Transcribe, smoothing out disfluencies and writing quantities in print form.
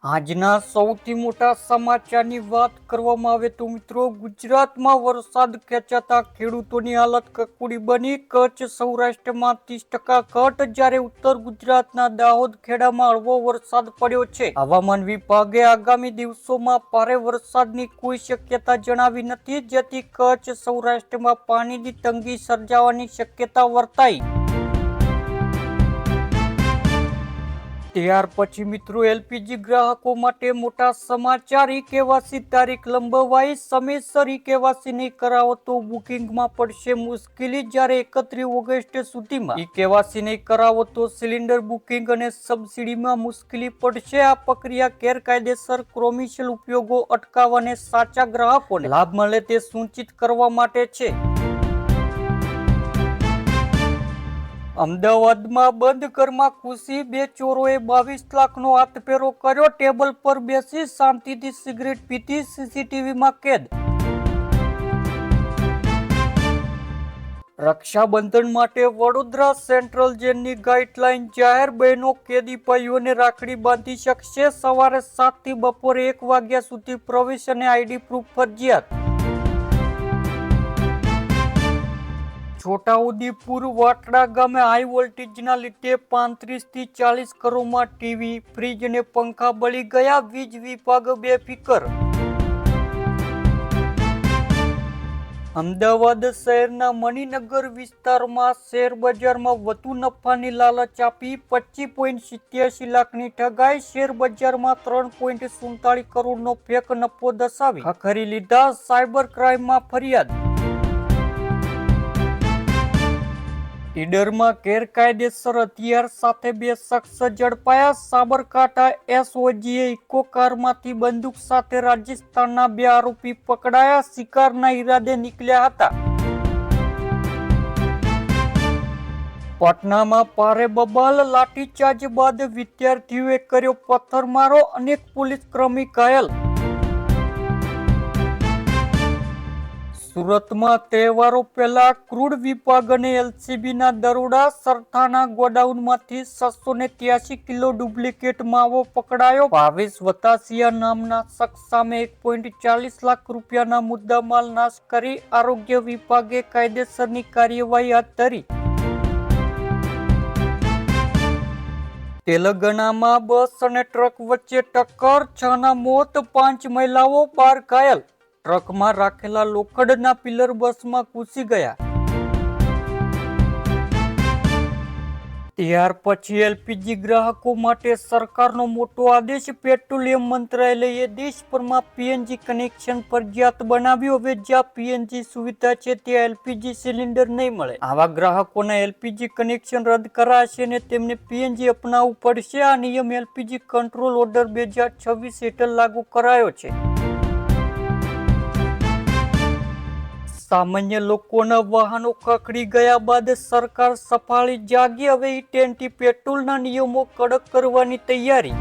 આજના સૌથી મોટા સમાચારની વાત કરવામાં આવે તો મિત્રો, ગુજરાતમાં વરસાદ ખેંચાતા ખેડૂતોની હાલત કફોડી બની. કચ્છ સૌરાષ્ટ્રમાં 30% ઘટ, જ્યારે ઉત્તર ગુજરાતના દાહોદ ખેડામાં હળવો વરસાદ પડ્યો છે. હવામાન વિભાગે આગામી દિવસોમાં ભારે વરસાદની કોઈ શક્યતા જણાવી નથી, જેથી કચ્છ સૌરાષ્ટ્રમાં પાણીની તંગી સર્જાવાની શક્યતા વર્તાઈ. ત્યાર પછી મિત્રો, એલપીજી ગ્રાહકો માટે મોટા સમાચાર. ઈ-કેવાયસી તારીખ લંબાવાઈ. સમયસર ઈ-કેવાયસી નહીં કરાવો તો બુકિંગમાં પડશે મુશ્કેલી. જ્યારે 31 ઓગસ્ટ સુધીમાં ઈ-કેવાયસી નહીં કરાવો તો સિલિન્ડર બુકિંગ અને સબસિડીમાં મુશ્કેલી પડશે. આ પ્રક્રિયા ગેરકાયદેસર કોમર્શિયલ ઉપયોગો અટકાવવા અને સાચા ગ્રાહકોને લાભ મળે તે સુનિશ્ચિત કરવા માટે છે. અમદાવાદમાં બંધ ઘરમાં ઘૂસી 2 ચોરોએ 22 લાખનો હાથફેરો કર્યો. ટેબલ પર બેસી શાંતિથી સિગરેટ પીધી, સીસીટીવીમાં કેદ. રક્ષાબંધન માટે વડોદરા સેન્ટ્રલ જેલની ગાઈડલાઈન જાહેર. બહેનો કેદી ભાઈઓને રાખડી બાંધી શકશે. સવારે 7 થી બપોરે 1 વાગ્યા સુધી પ્રવેશ અને આઈડી પ્રૂફ ફરજિયાત. છોટાઉદેપુર વાટડા ગામે હાઈ વોલ્ટેજના લીધે 35 થી 40 ઘરોમાં ટીવી, ફ્રીજ અને પંખા બળી ગયા. વીજ વિભાગ બેફિકર. અમદાવાદ શહેરના મણિનગર વિસ્તારમાં શેર બજારમાં વધુ નફાની લાલચ આપી 25.87 લાખની ઠગાઈ. શેર બજારમાં 3.47 કરોડનો ફેક નફો દર્શાવી ખખરી લીધા. સાયબર ક્રાઇમમાં ફરિયાદ. ઈડરમાં ગેરકાયદેસર હથિયાર સાથે 2 શખ્સ ઝડપાયા. સાબરકાંઠા એસઓજીએ ઇકો કારમાંથી બંદૂક સાથે રાજસ્થાનના 2 આરોપી પકડાયા. શિકારના ઈરાદે નીકળ્યા હતા. પટનામાં ભારે બબાલ. લાઠીચાર્જ બાદ વિદ્યાર્થીઓએ કર્યો પથ્થરમારો. અનેક પોલીસ કર્મી ઘાયલ. સુરતમાં તહેવારો પહેલા ક્રૂડ વિભાગ અને એલસીબીના દરોડા. સરથાના ગોડાઉનમાંથી 683 કિલો ડુપ્લિકેટ માવો પકડાયો. ભાવેશ વતાસિયા નામના શખ્સ સામે 1.40 લાખ રૂપિયાના મુદ્દામાલ નાશ કરી આરોગ્ય વિભાગે કાયદેસરની કાર્યવાહી હાથ ધરી. તેલંગાણામાં બસ અને ટ્રક વચ્ચે ટક્કર. 6 ના મોત, 5 મહિલાઓ, 12 ઘાયલ. ટ્રકમાં રાખેલા લોખંડના પિલર બસમાં ઘૂસી ગયા. ત્યાર પછી એલપીજી ગ્રાહકો માટે સરકારનો મોટો આદેશ. પેટ્રોલિયમ મંત્રાલયે દેશભરમાં પીએનજી કનેક્શન ફરજિયાત બનાવ્યું. હવે જ્યાં પીએનજી સુવિધા છે ત્યાં એલપીજી સિલિન્ડર નહીં મળે. આવા ગ્રાહકોના એલપીજી કનેક્શન રદ કરાશે અને તેમને પીએનજી અપનાવવું પડશે. આ નિયમ એલપીજી કંટ્રોલ ઓર્ડર 2026 હેઠળ લાગુ કરાયો છે. સામાન્ય લોકોના વાહનો ખખડી ગયા બાદ સરકાર સફાળી જાગી. હવે E20 પેટ્રોલના નિયમો કડક કરવાની તૈયારી.